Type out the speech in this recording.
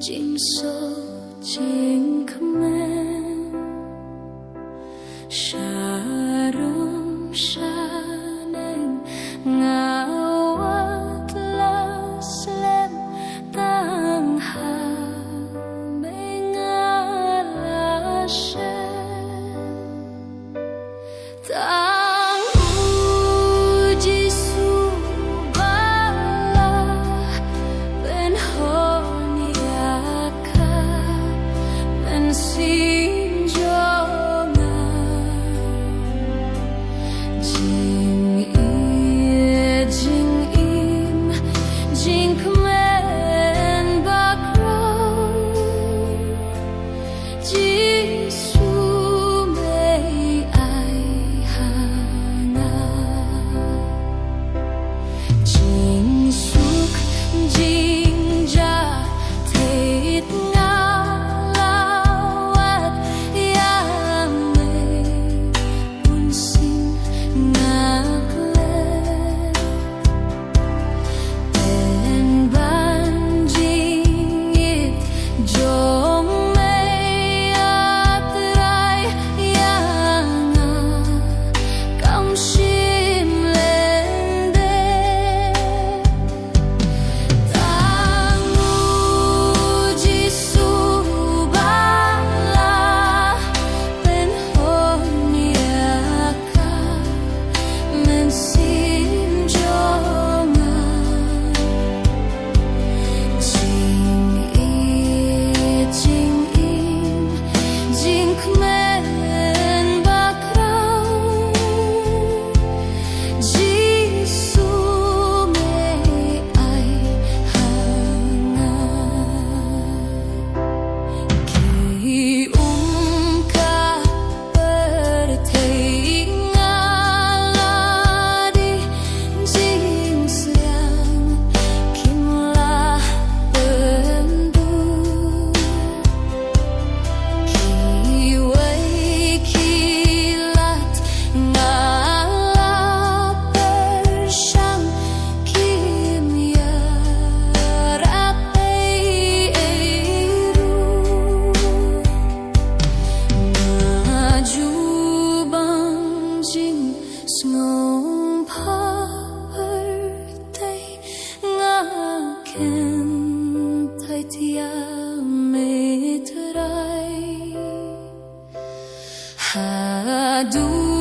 chim sâu chính khmer sharum shanen ngawat laslem tang ha mengalashe tang uji subala ben honiaka ben sinjonga jing im jing kmen bakro jisu mei ai hana jing suk jing ja thait nga lawat yang mei pun sin ngaklet ben ban jing it jong mei atrai yang kam shim lende tang uji subala ben honiaka men sinjonga jing im jing kmen bakrau jisu mei ai hana ki ka perthei ngaladi jing siang kimlah pendu kiwai kilat ngala persyang kimya rapai eru maju banjing ngong pha pertai ngaken thai tia me trai hadu